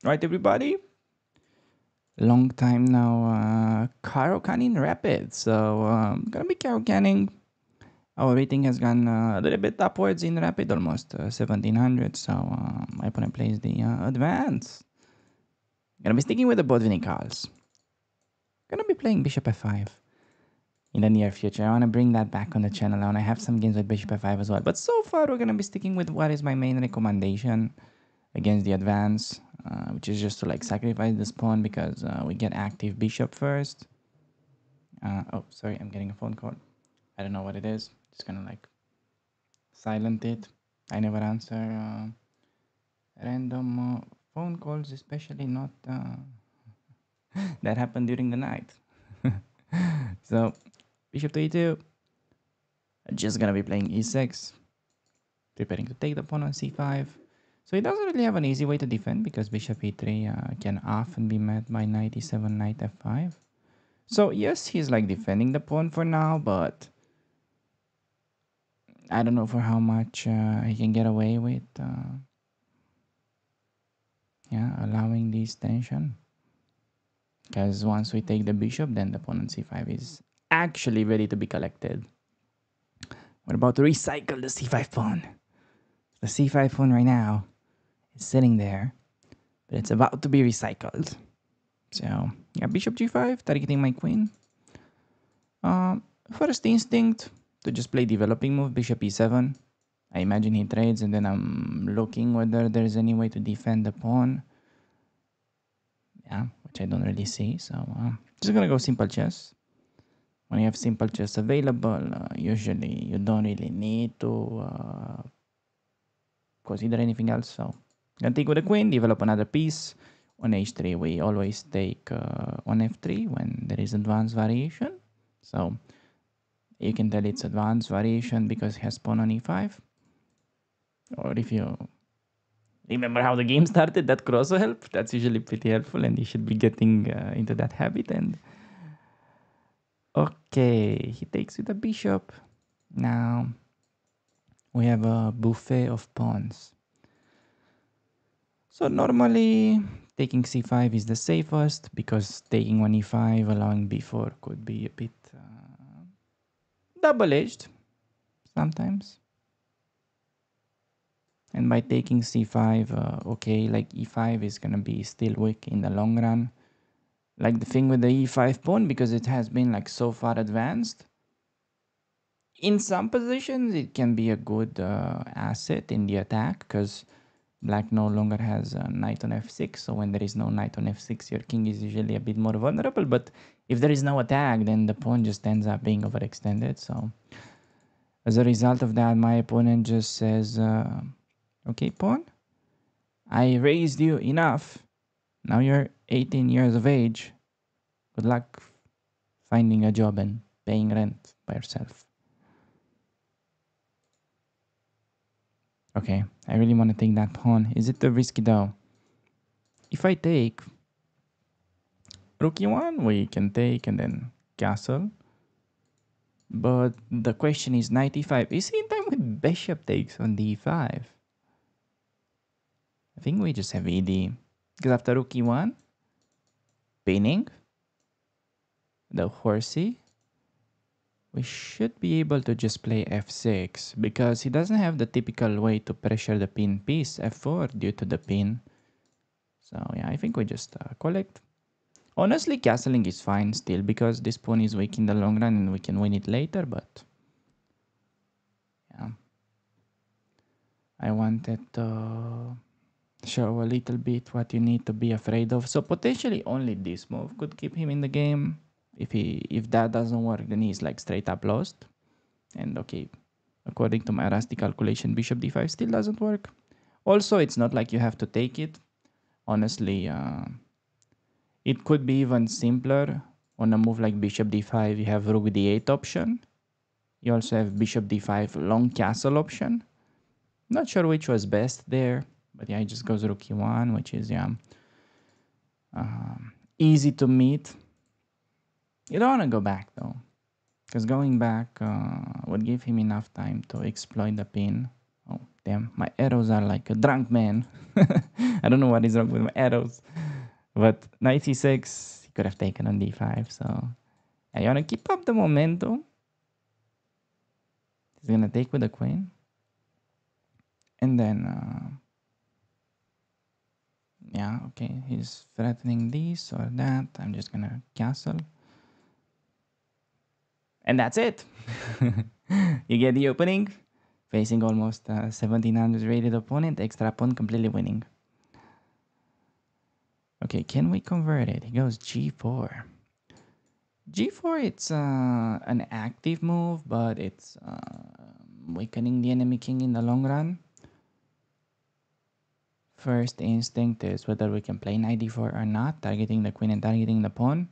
Right, everybody? Long time now, Caro-kann in Rapid. So, gonna be Caro-canning. Our rating has gone a little bit upwards in Rapid, almost 1700. So, my opponent plays the Advance. Gonna be sticking with the Bodvinicals. Gonna be playing Bishop f5 in the near future. I wanna bring that back on the channel. I wanna have some games with Bishop f5 as well. But so far, we're gonna be sticking with what is my main recommendation against the Advance, which is just to like sacrifice this pawn because we get active bishop first. Oh, sorry, I'm getting a phone call. I don't know what it is. Just gonna like silent it. I never answer random phone calls, especially not that happen during the night. So, bishop to e2. Just gonna be playing e6, preparing to take the pawn on c5. So he doesn't really have an easy way to defend because bishop e3 can often be met by knight e7, knight f5. So yes, he's like defending the pawn for now, but I don't know for how much he can get away with yeah, allowing this tension. Because once we take the bishop, then the pawn on c5 is actually ready to be collected. We're about to recycle the c5 pawn. The c5 pawn right now is sitting there, but it's about to be recycled. So yeah, bishop g5, targeting my queen. First instinct to just play developing move, bishop e7. I imagine he trades and then I'm looking whether there's any way to defend the pawn. Yeah, which I don't really see. So just gonna go simple chess. When you have simple chess available, usually you don't really need to consider anything else. So gonna take with the queen, develop another piece. On h3, we always take on f3 when there is advanced variation. So you can tell it's advanced variation because it has pawn on e5. Or if you remember how the game started, that could also help. That's usually pretty helpful, and you should be getting into that habit. And okay, he takes with the bishop. Now we have a buffet of pawns. So normally taking c5 is the safest because taking on e5, allowing b4 could be a bit double-edged sometimes. And by taking c5, okay, like e5 is gonna be still weak in the long run. Like the thing with the e5 pawn, because it has been like so far advanced. In some positions, it can be a good asset in the attack because black no longer has a knight on f6. So when there is no knight on f6, your king is usually a bit more vulnerable. But if there is no attack, then the pawn just ends up being overextended. So as a result of that, my opponent just says, okay, pawn, I raised you enough. Now you're 18 years of age. Good luck finding a job and paying rent by yourself. Okay, I really want to take that pawn. Is it too risky though? If I take rook e1, we can take and then castle. But the question is knight e5. Is he in time with bishop takes on d5? I think we just have ed. Because after rook e1, pinning, the horsey, we should be able to just play f6 because he doesn't have the typical way to pressure the pin piece f4 due to the pin. So yeah, I think we just collect. Honestly, castling is fine still because this pawn is weak in the long run and we can win it later, but yeah. I wanted to show a little bit what you need to be afraid of. So potentially only this move could keep him in the game. If that doesn't work, then he's like straight up lost. And okay, according to my rusty calculation, bishop d5 still doesn't work. Also, it's not like you have to take it. Honestly, it could be even simpler. On a move like bishop d5, you have rook d8 option. You also have bishop d5 long castle option. Not sure which was best there, but yeah, it just goes rook e1, which is yeah easy to meet. You don't want to go back though, because going back would give him enough time to exploit the pin Oh, damn. My arrows are like a drunk man. I don't know what is wrong with my arrows. But knight c6, he could have taken on d5. So I want to keep up the momentum. He's going to take with the queen. And then, yeah, okay. He's threatening this or that. I'm just going to castle. And that's it. You get the opening. Facing almost 1700 rated opponent. Extra pawn completely winning. Okay, can we convert it? He goes g4. G4, it's an active move, but it's weakening the enemy king in the long run. First instinct is whether we can play knight d4 or not, targeting the queen and targeting the pawn.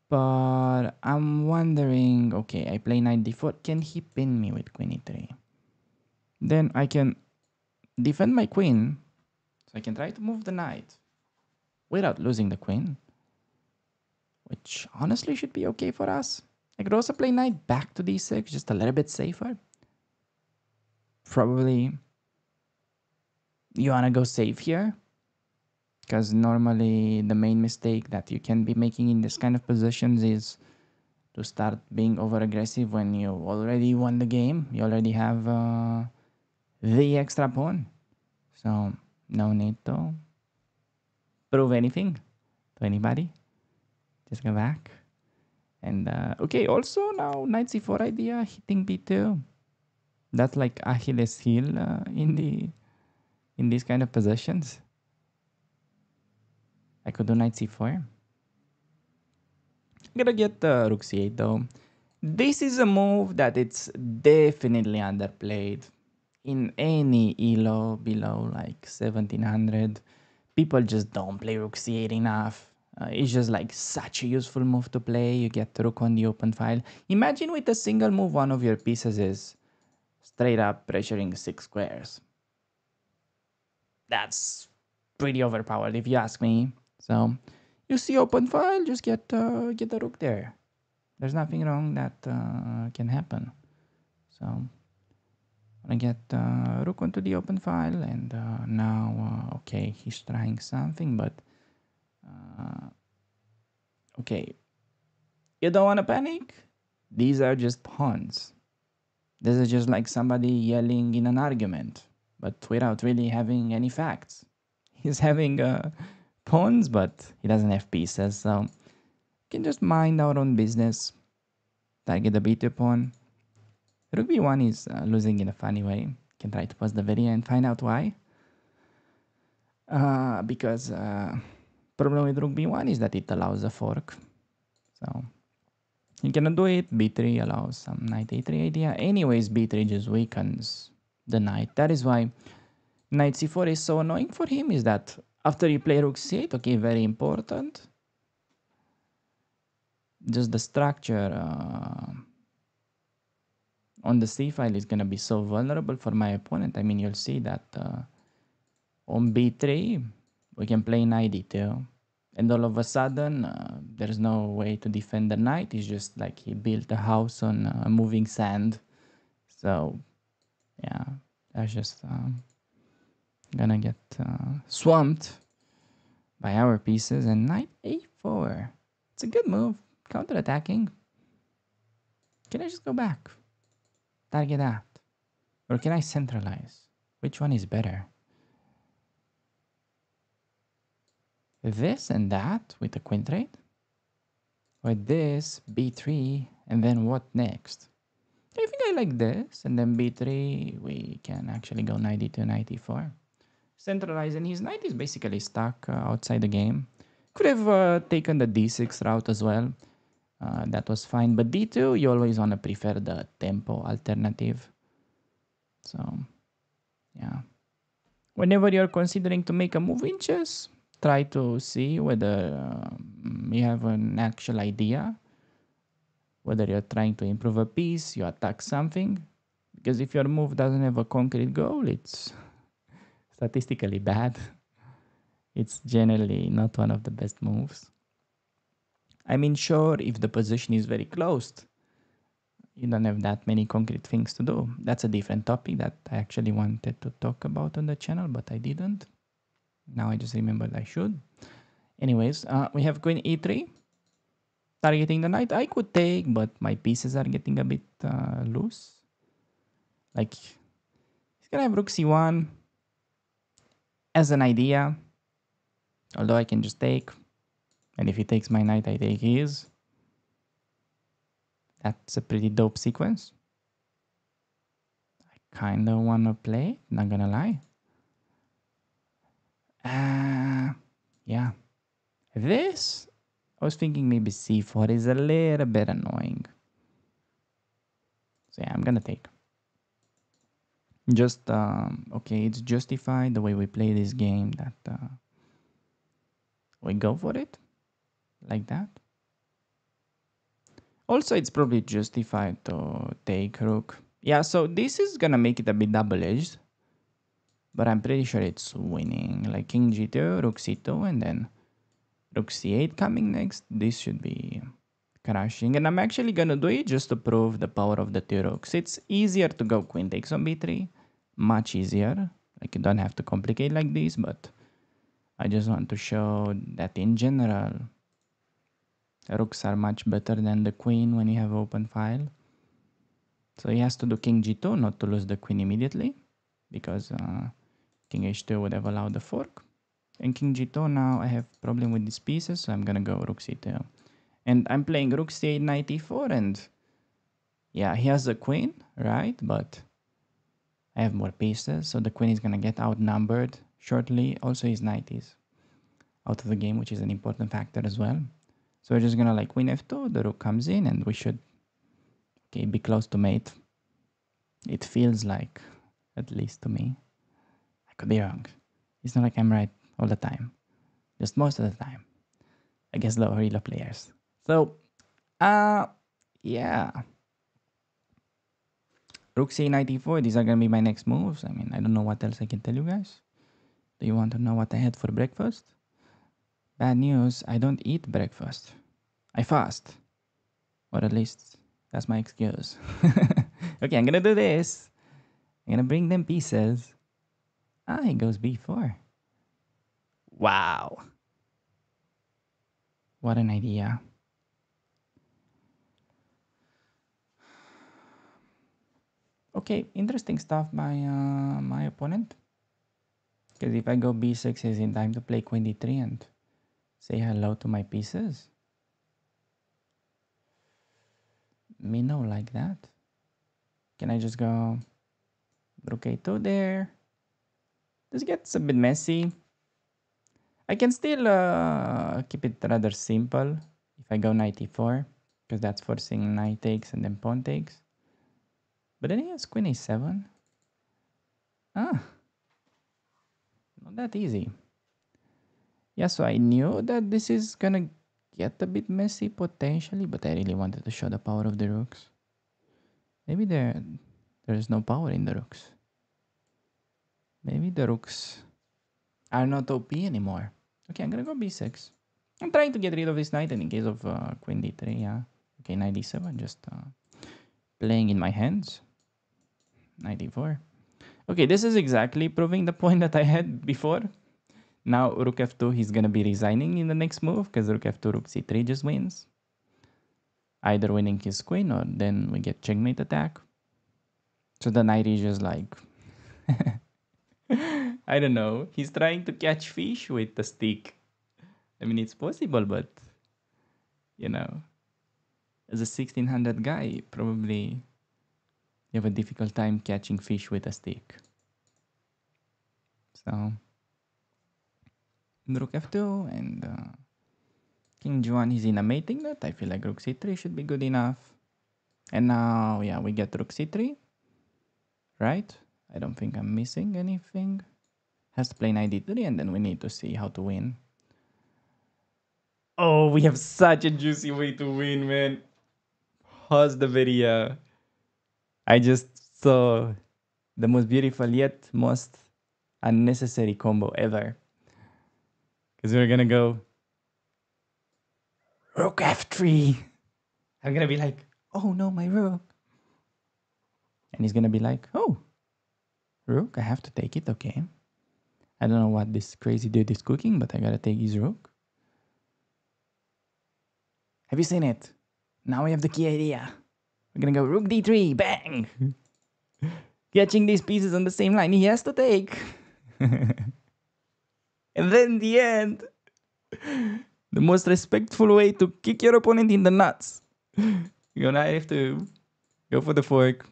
But I'm wondering, okay, I play knight d4. Can he pin me with queen e3? Then I can defend my queen, so I can try to move the knight without losing the queen, which honestly should be okay for us. I could also play knight back to d6, just a little bit safer. Probably you want to go safe here, because normally the main mistake that you can be making in this kind of positions is to start being over aggressive when you already won the game. You already have the extra pawn, so no need to prove anything to anybody. Just go back. And okay, also now knight c4 idea, hitting b2. That's like Achilles heel in these kind of positions. I could do knight c4. I'm gonna get rook c8 though. This is a move that it's definitely underplayed. In any elo below like 1700, people just don't play rook c8 enough. It's just like such a useful move to play. You get rook on the open file. Imagine with a single move one of your pieces is straight up pressuring 6 squares. That's pretty overpowered if you ask me. So you see open file, just get the rook there. There's nothing wrong that can happen. So I'm gonna get rook onto the open file, and now okay, he's trying something, but okay, you don't want to panic. These are just pawns. This is just like somebody yelling in an argument, but without really having any facts. He's having pawns, but he doesn't have pieces, so we can just mind our own business. Target the b2 pawn. Rook b1 is losing in a funny way. Can try to pause the video and find out why. Because problem with rook b1 is that it allows a fork. So you cannot do it. b3 allows some knight a3 idea. Anyways, b3 just weakens the knight. That is why knight c4 is so annoying for him, is that after you play rook c8, okay, very important. Just the structure on the c file is going to be so vulnerable for my opponent. I mean, you'll see that on b3, we can play knight d2. And all of a sudden, there's no way to defend the knight. It's just like he built a house on moving sand. So, yeah, that's just gonna get swamped by our pieces. And knight a4. It's a good move. Counter-attacking. Can I just go back? Target that. Or can I centralize? Which one is better? This and that with the queen trade? Or this, b3, and then what next? I think I like this, and then b3, we can actually go knight d2, knight e4. Centralize, and his knight is basically stuck outside the game. Could have taken the d6 route as well. That was fine, but d2, you always want to prefer the tempo alternative. So, yeah. Whenever you're considering to make a move in chess, try to see whether you have an actual idea. Whether you're trying to improve a piece, you attack something. Because if your move doesn't have a concrete goal, it's statistically bad. It's generally not one of the best moves. I mean, sure, if the position is very close, You don't have that many concrete things to do. That's a different topic that I actually wanted to talk about on the channel, but I didn't. Now I just remembered I should. Anyways, we have queen e3, targeting the knight. I could take, but my pieces are getting a bit loose. Like, he's gonna have rook c1 as an idea, although I can just take. And if he takes my knight, I take his. That's a pretty dope sequence. I kinda wanna play, not gonna lie. Yeah. This, I was thinking maybe c4 is a little bit annoying. So yeah, I'm gonna take. Just, okay, it's justified the way we play this game that we go for it like that. Also, it's probably justified to take rook. Yeah, so this is gonna make it a bit double-edged, but I'm pretty sure it's winning. Like king g2, rook c2, and then rook c8 coming next. This should be crashing, and I'm actually gonna do it just to prove the power of the two rooks. It's easier to go queen takes on b3, much easier. Like you don't have to complicate like this, but I just want to show that in general, rooks are much better than the queen when you have open file. So he has to do king g2 not to lose the queen immediately, because king h2 would have allowed the fork. And king g2 now I have problem with these pieces, so I'm gonna go rook c2. And I'm playing rook c8 knight e4, and yeah, he has a queen, right? But I have more pieces, so the queen is gonna get outnumbered shortly. Also, his knight is out of the game, which is an important factor as well. So we're just gonna like queen f2, the rook comes in, and we should, okay, be close to mate. It feels like, at least to me. I could be wrong. It's not like I'm right all the time, just most of the time against low real players. So, yeah. Rook c94, these are gonna be my next moves. I mean, I don't know what else I can tell you guys. Do you want to know what I had for breakfast? Bad news, I don't eat breakfast. I fast. Or at least, that's my excuse. Okay, I'm gonna do this. I'm gonna bring them pieces. Ah, it goes b4. Wow. What an idea. Okay, interesting stuff by my opponent. Because if I go b6, is in time to play queen d3 and say hello to my pieces. Me no like that. Can I just go rook a2 there? This gets a bit messy. I can still keep it rather simple if I go knight e4, because that's forcing knight takes and then pawn takes. But then he has queen a7. Ah, not that easy. Yeah, so I knew that this is gonna get a bit messy potentially, but I really wanted to show the power of the rooks. Maybe there's no power in the rooks. Maybe the rooks are not OP anymore. Okay, I'm gonna go b6. I'm trying to get rid of this knight, and in case of queen d3, yeah. Okay, knight d7, just playing in my hands. Knight d4. Okay, this is exactly proving the point that I had before. Now rook f2, he's gonna be resigning in the next move, because rook f2, rook c3 just wins. Either winning his queen, or then we get checkmate attack. So the knight is just like... I don't know. He's trying to catch fish with the stick. I mean, it's possible, but... You know, as a 1600 guy, probably you have a difficult time catching fish with a stick. So, rook f2 and king g1 is in a mating net. I feel like rook c3 should be good enough. And now, yeah, we get rook c3, right? I don't think I'm missing anything. Has to play knight d3, and then we need to see how to win. Oh, we have such a juicy way to win, man. Pause the video. I just saw the most beautiful yet most unnecessary combo ever. Because we're gonna go rook f3. I'm gonna be like, oh no, my rook. And he's gonna be like, oh, rook, I have to take it, okay. I don't know what this crazy dude is cooking, but I gotta take his rook. Have you seen it? Now we have the key idea. We're gonna go rook d3, bang! Catching these pieces on the same line, he has to take. And then the end, the most respectful way to kick your opponent in the nuts. You're gonna have to go for the fork,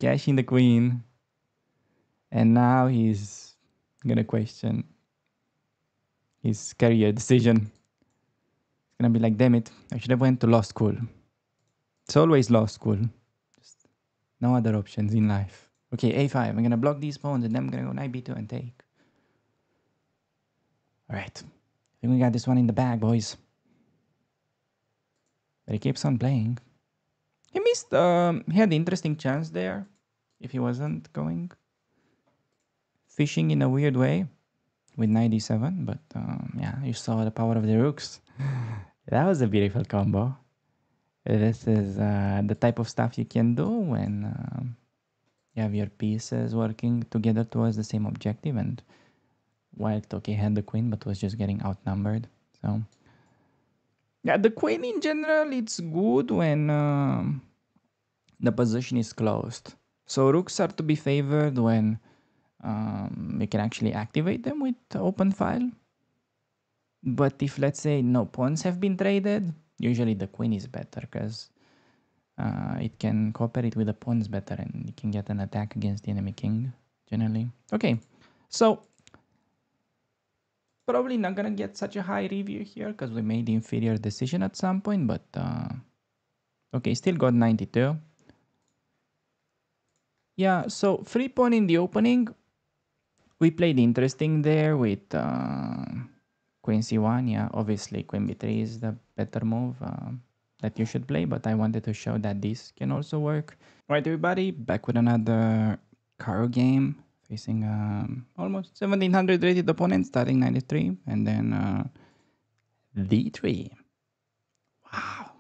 cash in the queen, and now he's gonna question his career decision. He's gonna be like, damn it, I should have went to law school. It's always law school. Just no other options in life. Okay, a5. I'm gonna block these pawns and then I'm gonna go knight b2 and take. Alright. I think we got this one in the bag, boys. But he keeps on playing. He missed, he had an interesting chance there. If he wasn't going fishing in a weird way with 97. But yeah, you saw the power of the rooks. That was a beautiful combo. This is the type of stuff you can do when you have your pieces working together towards the same objective, and White, okay, had the queen, but was just getting outnumbered. So, yeah, the queen in general, it's good when the position is closed. So rooks are to be favored when you can actually activate them with open file. But if, let's say, no pawns have been traded, usually the queen is better because it can cooperate with the pawns better and you can get an attack against the enemy king, generally. Okay, so probably not gonna get such a high review here because we made the inferior decision at some point, but okay, still got 92. Yeah, so free pawn in the opening, we played interesting there with queen c1. Yeah, obviously queen b3 is the better move that you should play, but I wanted to show that this can also work. Alright, everybody, back with another Caro game facing almost 1700 rated opponent, starting 93, and then d3. Wow.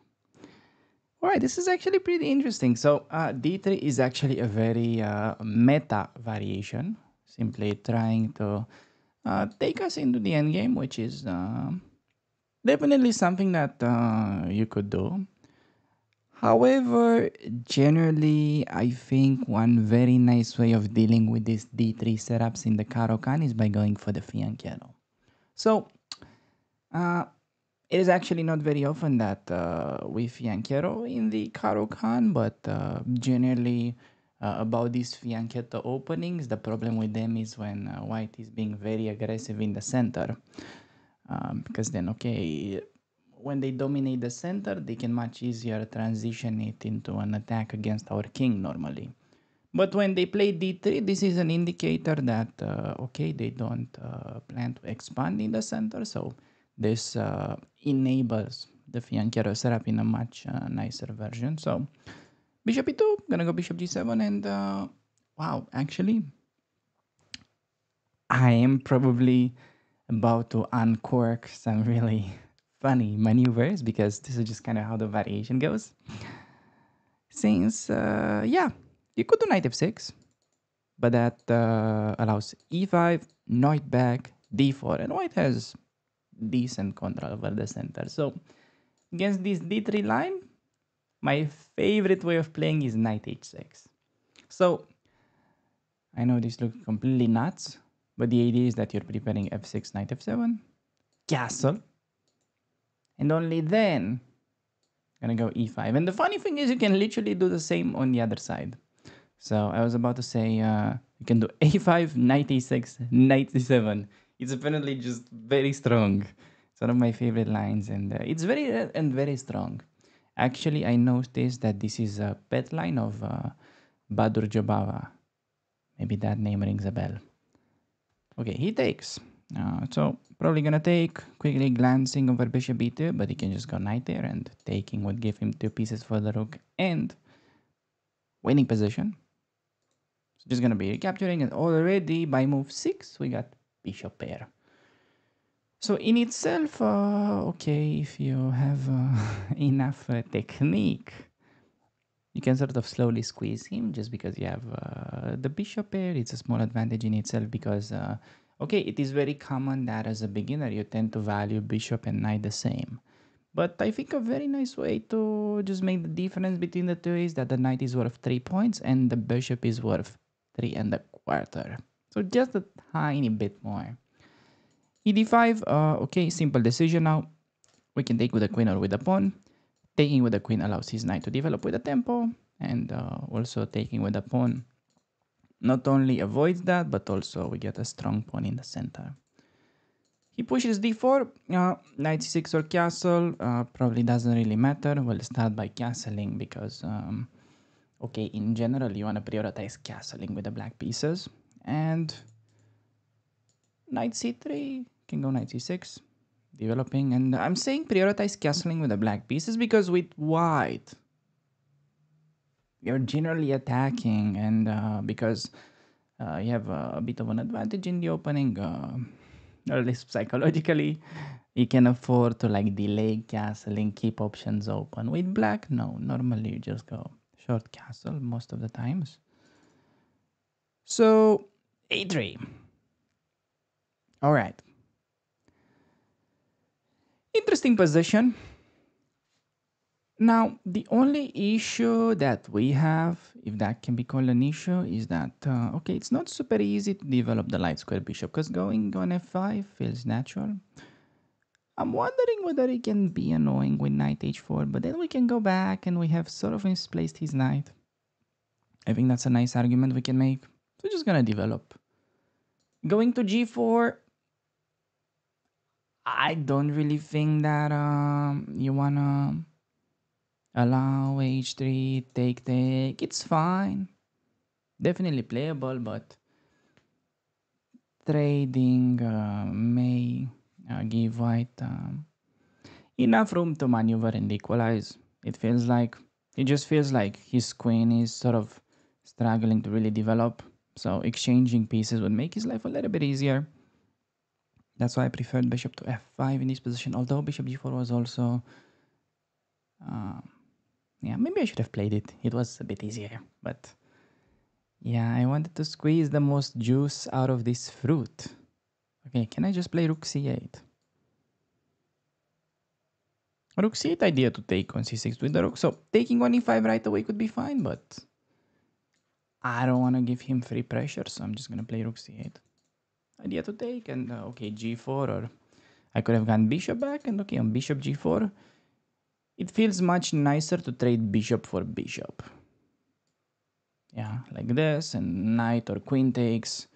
Alright, this is actually pretty interesting. So d3 is actually a very meta variation, simply trying to take us into the endgame, which is definitely something that you could do. However, generally, I think one very nice way of dealing with these d3 setups in the Caro-kann is by going for the fianchetto. So, it is actually not very often that we fianchetto in the Caro-kann, but generally about these fianchetto openings, the problem with them is when white is being very aggressive in the center. Because then, okay, when they dominate the center, they can much easier transition it into an attack against our king normally. But when they play d3, this is an indicator that, okay, they don't plan to expand in the center. So this enables the fianchetto setup in a much nicer version. So bishop e2, gonna go bishop g7, and wow, actually, I am probably about to uncork some really funny maneuvers because this is just kind of how the variation goes. Since, yeah, you could do knight f6, but that allows e5, knight back, d4, and white has decent control over the center. So against this d3 line, my favorite way of playing is knight h6. So I know this looks completely nuts, but the idea is that you're preparing f6, knight f7, castle, and only then gonna go e5. And the funny thing is you can literally do the same on the other side. So I was about to say you can do a5, knight e6, knight e7. It's apparently just very strong. It's one of my favorite lines, and it's very rare and very strong. Actually, I noticed that this is a pet line of Badur Jobava. Maybe that name rings a bell. Okay, he takes. So probably gonna take, quickly glancing over bishop b2, but he can just go knight there, and taking would give him 2 pieces for the rook and winning position. So just gonna be recapturing, and already by move 6 we got bishop pair. So in itself, okay, if you have enough technique, You can sort of slowly squeeze him just because you have the bishop here. It's a small advantage in itself because, okay, it is very common that as a beginner you tend to value bishop and knight the same. But I think a very nice way to just make the difference between the two is that the knight is worth 3 points and the bishop is worth 3 1/4. So just a tiny bit more. E d5, okay, simple decision now. We can take with the queen or with the pawn. Taking with the queen allows his knight to develop with the tempo, and also taking with the pawn not only avoids that, but also we get a strong pawn in the center. He pushes d4, knight c6 or castle, probably doesn't really matter. We'll start by castling because, okay, in general, you want to prioritize castling with the black pieces. And knight c3, can go knight c6, developing. And I'm saying prioritize castling with the black pieces because with white, you're generally attacking, and because you have a bit of an advantage in the opening, or at least psychologically, you can afford to like delay castling, keep options open. With black, no, normally you just go short castle most of the times. So a3. All right, interesting position. Now, the only issue that we have, if that can be called an issue, is that, okay, it's not super easy to develop the light square bishop because going on f5 feels natural. I'm wondering whether it can be annoying with knight h4, but then we can go back and we have sort of misplaced his knight. I think that's a nice argument we can make. So we're just gonna develop. Going to g4, I don't really think that you wanna allow h3, take. It's fine. Definitely playable, but trading may give white enough room to maneuver and equalize. It just feels like his queen is sort of struggling to really develop. So exchanging pieces would make his life a little bit easier. That's why I preferred bishop to f5 in this position. Although bishop g4 was also, uh, yeah, maybe I should have played it. It was a bit easier, but yeah, I wanted to squeeze the most juice out of this fruit. Okay, can I just play rook c8? Rook c8 idea to take on c6 with the rook. So taking on e5 right away could be fine, but I don't want to give him free pressure, so I'm just going to play rook c8. Idea to take, and okay, g4, or I could have gone bishop back, and okay, on bishop g4, it feels much nicer to trade bishop for bishop. Yeah, like this, and knight or queen takes.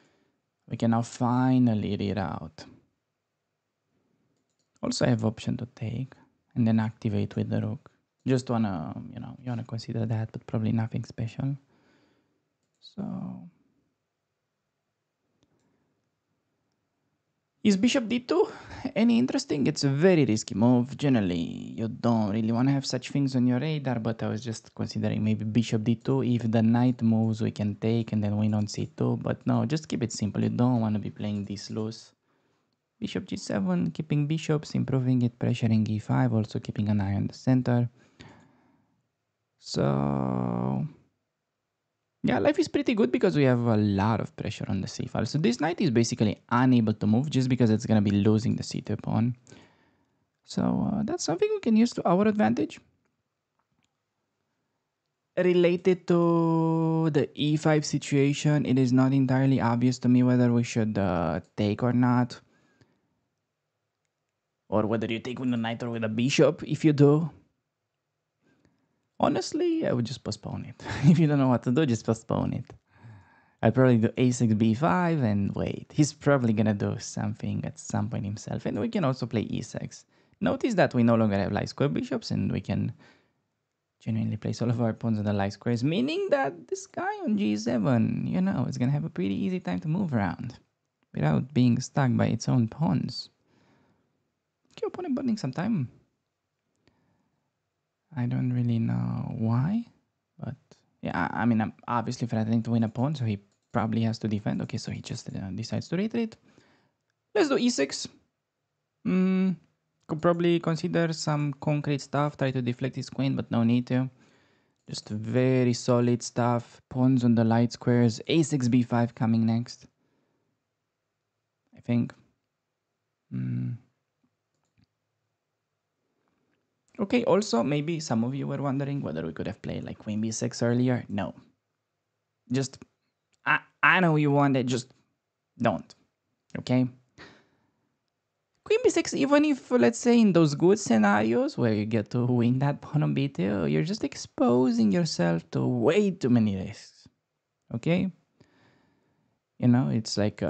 We can now finally reroute. Also, I have option to take and then activate with the rook. Just wanna, you wanna consider that, but probably nothing special. So, is bishop d2 any interesting? It's a very risky move. Generally, you don't really want to have such things on your radar, but I was just considering maybe bishop d2. If the knight moves, we can take and then win on c2. But no, just keep it simple. You don't want to be playing this loose. Bishop g7, keeping bishops, improving it, pressuring e5, also keeping an eye on the center. So, yeah, life is pretty good because we have a lot of pressure on the c file. So this knight is basically unable to move just because it's going to be losing the c2 pawn. So that's something we can use to our advantage. Related to the e5 situation, it is not entirely obvious to me whether we should take or not. Or whether you take with the knight or with a bishop. If you do, honestly, I would just postpone it. If you don't know what to do, just postpone it. I'd probably do a6, b5 and wait. He's probably gonna do something at some point himself. And we can also play e6. Notice that we no longer have light square bishops and we can genuinely place all of our pawns on the light squares, meaning that this guy on g7, is gonna have a pretty easy time to move around without being stuck by its own pawns. Okay, opponent burning some time. I don't really know why, but yeah, I mean, I'm obviously threatening to win a pawn, so he probably has to defend. Okay, so he just decides to retreat. Let's do e6. Could probably consider some concrete stuff, try to deflect his queen, but no need to. Just very solid stuff. Pawns on the light squares. A6, B5 coming next. I think. Mm. Okay, also, maybe some of you were wondering whether we could have played like Queen B6 earlier. No. Just, I know you want it, just don't. Okay? Queen B6, even if, let's say, in those good scenarios where you get to win that pawn on B2, you're just exposing yourself to way too many risks. Okay? You know, it's like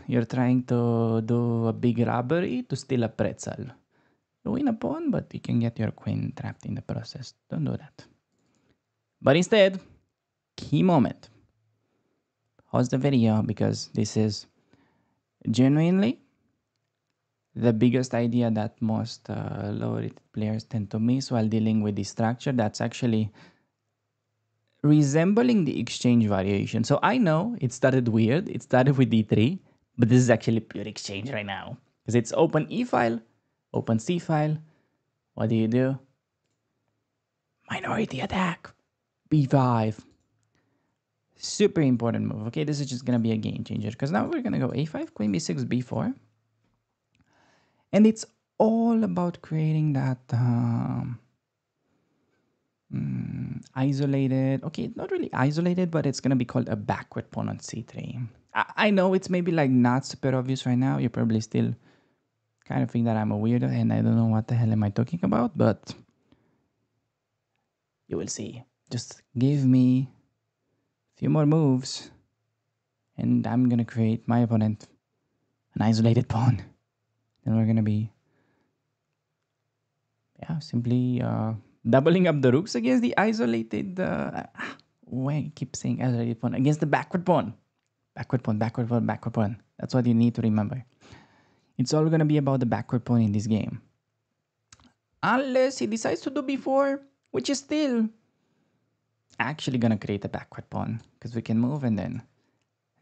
you're trying to do a big robbery to steal a pretzel. You win a pawn, but you can get your queen trapped in the process. Don't do that. But instead, key moment. Pause the video because this is genuinely the biggest idea that most low-rated players tend to miss while dealing with this structure. That's actually resembling the exchange variation. So I know it started weird. It started with d3, but this is actually pure exchange right now because it's open e file, open c file. What do? Minority attack, b5. Super important move. Okay, this is just gonna be a game changer because now we're gonna go a5, queen b6, b4, and it's all about creating that isolated. Okay, not really isolated, but it's gonna be called a backward pawn on c3. I know it's maybe like not super obvious right now. You're probably still kind of think that I'm a weirdo and I don't know what the hell am I talking about, but you will see. Just give me a few more moves and I'm gonna create my opponent an isolated pawn. Then we're gonna be simply doubling up the rooks against the isolated wait, I keep saying isolated pawn against the backward pawn. Backward pawn, backward pawn, backward pawn. That's what you need to remember. It's all gonna be about the backward pawn in this game. Unless he decides to do b4, which is still actually gonna create a backward pawn. Because we can move and then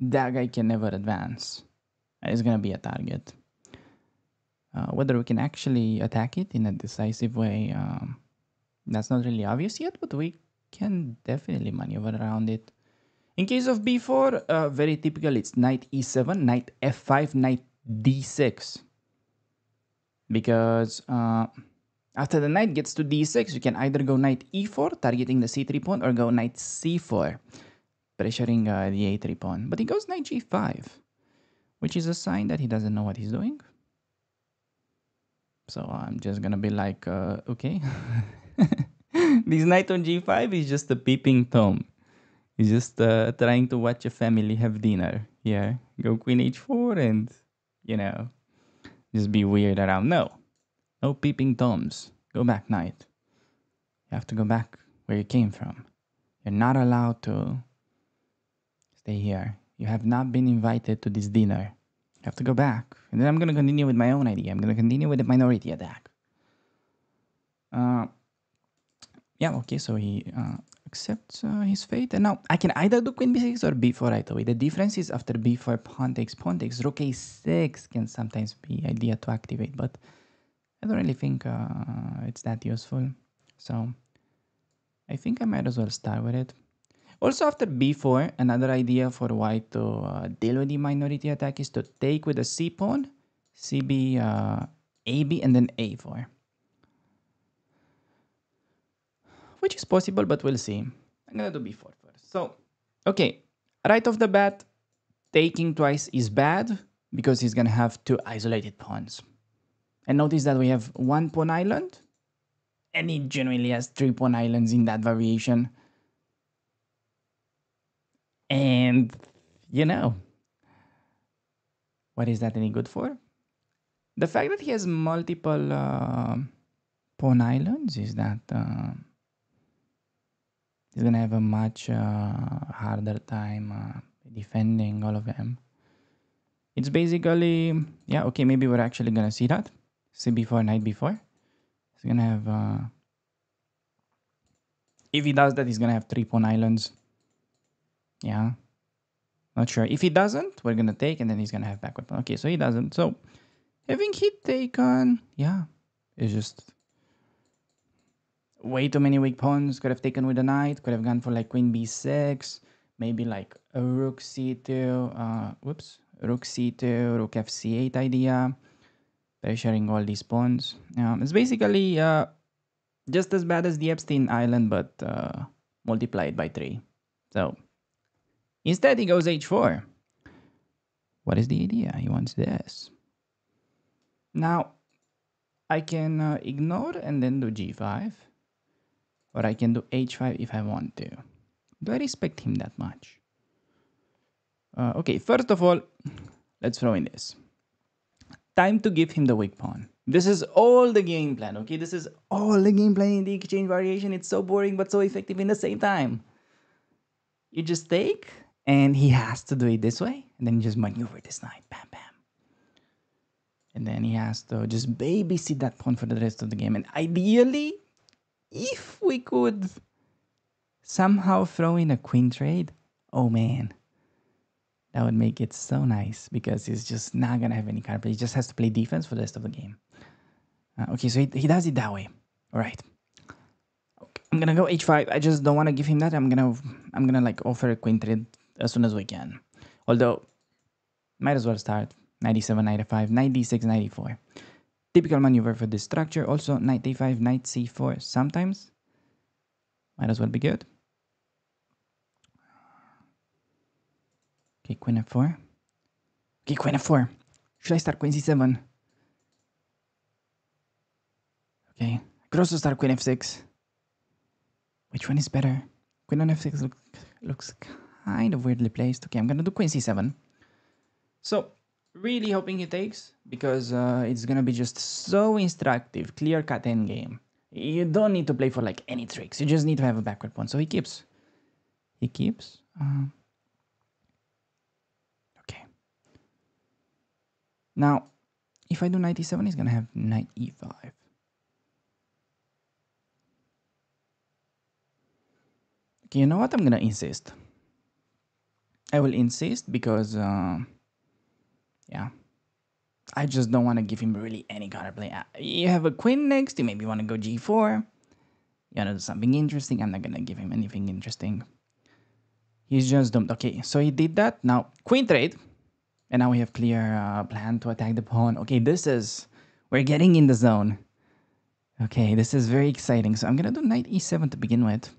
that guy can never advance. And it's gonna be a target. Whether we can actually attack it in a decisive way, that's not really obvious yet, but we can definitely maneuver around it. In case of b4, very typical, it's knight e7, knight f5, knight d6. Because after the knight gets to d6, you can either go knight e4, targeting the c3 pawn, or go knight c4, pressuring the a3 pawn. But he goes knight g5, which is a sign that he doesn't know what he's doing. So I'm just gonna be like, okay. This knight on g5 is just a peeping Tom. He's just trying to watch a family have dinner. Yeah, go queen h4 and, you know, just be weird around. No peeping Toms. Go back, knight. You have to go back where you came from. You're not allowed to stay here. You have not been invited to this dinner. You have to go back. And then I'm going to continue with my own idea. I'm going to continue with the minority attack. Yeah, okay, so he accepts his fate. And now I can either do queen b6 or b4 right away. The difference is after b4, pawn takes, rook a6 can sometimes be idea to activate, but I don't really think it's that useful. So I think I might as well start with it. Also, after b4, another idea for white to deal with the minority attack is to take with a c pawn, cb, ab, and then a4. Which is possible, but we'll see. I'm gonna do b4 first. So, okay, right off the bat, taking twice is bad because he's gonna have two isolated pawns. And notice that we have one pawn island, and he genuinely has three pawn islands in that variation. And, you know, what is that any good for? The fact that he has multiple pawn islands is that he's gonna have a much harder time defending all of them. It's basically, yeah, okay, maybe we're actually gonna see that. cb4, knight b4. He's gonna have, if he does that, he's gonna have three pawn islands. Yeah, not sure. If he doesn't, we're gonna take, and then he's gonna have backward pawn. Okay, so he doesn't. So having hit taken, yeah, it's just Way too many weak pawns. Could have taken with the knight. Could have gone for like queen b6. Maybe like a rook c2. Rook c2, rook f c8 idea. Pressuring all these pawns. It's basically just as bad as the Epstein Island, but multiplied by 3. So instead, he goes h4. What is the idea? He wants this. Now, I can ignore and then do g5. Or I can do h5 if I want to. Do I respect him that much? Okay, first of all, let's throw in this. Time to give him the weak pawn. This is all the game plan, okay? This is all the game plan in the exchange variation. It's so boring but so effective in the same time. You just take, and he has to do it this way, and then you just maneuver this knight. Bam, bam. And then he has to just babysit that pawn for the rest of the game. And ideally, if we could somehow throw in a queen trade, oh man, that would make it so nice because he's just not going to have any card play. He just has to play defense for the rest of the game. Okay, so he does it that way. All right. Okay, I'm going to go h5. I just don't want to give him that. I'm going to like offer a queen trade as soon as we can. Although, might as well start 97, 95, 96, 94. Typical maneuver for this structure. Also, knight a5, knight c4. Sometimes might as well be good. Okay, queen f4. Okay, queen f4. Should I start queen c7? Okay, I could also start queen f6. Which one is better? Queen on f6 looks kind of weirdly placed. Okay, I'm gonna do queen c7. So, really hoping he takes because it's gonna be just so instructive, clear-cut endgame. You don't need to play for like any tricks. You just need to have a backward pawn. So he keeps. He keeps. Okay. Now, if I do knight e7, he's gonna have knight e5. Okay, you know what? I'm gonna insist. I will insist because, yeah, I just don't want to give him really any counterplay. You have a queen next. You maybe want to go g4. You want to do something interesting. I'm not gonna give him anything interesting. He's just doomed. Okay, so he did that. Now queen trade, and now we have clear plan to attack the pawn. Okay, we're getting in the zone. Okay, this is very exciting. So I'm gonna do knight e7 to begin with.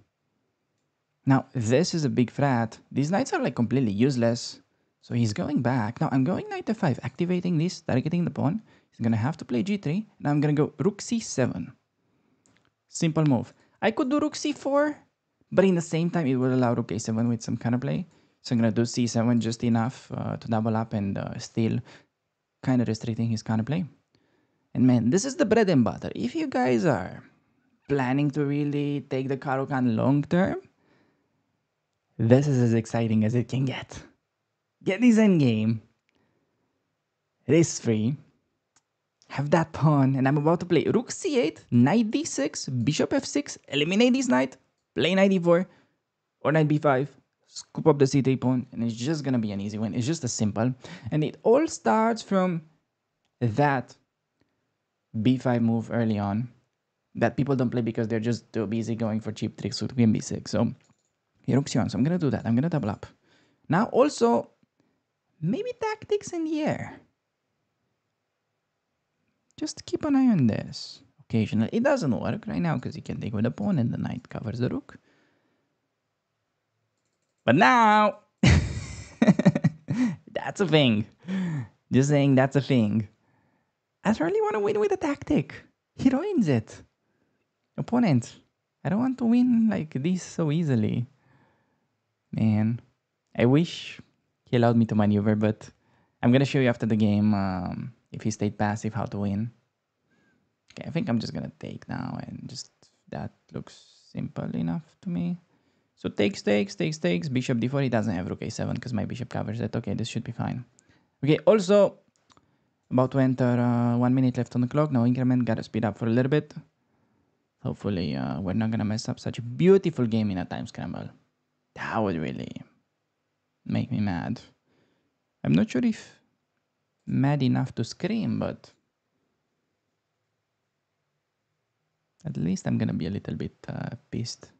Now, this is a big threat. These knights are like completely useless. So he's going back. Now, I'm going knight f5, activating this, targeting the pawn. He's going to have to play g3. Now, I'm going to go rook c7. Simple move. I could do rook c4, but in the same time, it will allow rook a7 with some counterplay. So I'm going to do c7 just enough to double up and still kind of restricting his counterplay. And man, this is the bread and butter. If you guys are planning to really take the Caro-kann long term, this is as exciting as it can get. Get this endgame. Risk-free. Have that pawn, and I'm about to play rook c8, knight d6, bishop f6, eliminate this knight, play knight e4, or knight b5, scoop up the c3 pawn, and it's just gonna be an easy win. It's just as simple. And it all starts from that b5 move early on that people don't play because they're just too busy going for cheap tricks with queen b6. So, here rook c1, so I'm gonna do that. I'm gonna double up. Now, also, maybe tactics in the air. Just keep an eye on this. Occasionally, it doesn't work right now because you can take with the pawn and the knight covers the rook. But now, that's a thing. Just saying that's a thing. I really want to win with a tactic. He ruins it. Opponent, I don't want to win like this so easily. Man, I wish he allowed me to maneuver, but I'm going to show you after the game if he stayed passive how to win. Okay, I think I'm just gonna take now and just that looks simple enough to me. So takes, bishop d4. He doesn't have rook a7 because my bishop covers it. Okay, this should be fine. Okay, also about to enter 1 minute left on the clock. No increment, gotta speed up for a little bit. Hopefully we're not gonna mess up such a beautiful game in a time scramble. That would really make me mad. I'm not sure if mad enough to scream, but At least I'm gonna be a little bit pissed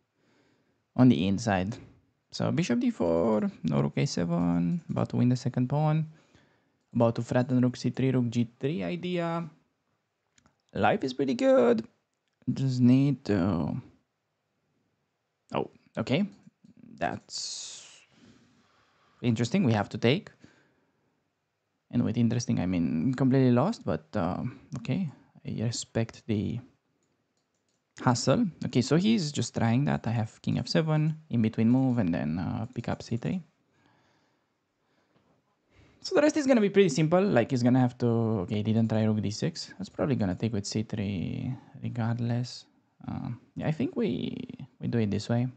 on the inside. So bishop d4, no rook a7, about to win the second pawn. About to threaten rook c3, rook g3 idea. Life is pretty good. Just need to... Oh, okay. That's interesting. We have to take. And with interesting, I mean completely lost, but okay. I respect the hustle. Okay, so he's just trying that. I have king f7, in between move, and then pick up c3. So the rest is gonna be pretty simple. Like he's gonna have to... Okay, he didn't try rook d6. That's probably gonna take with c3 regardless. Yeah, I think we do it this way.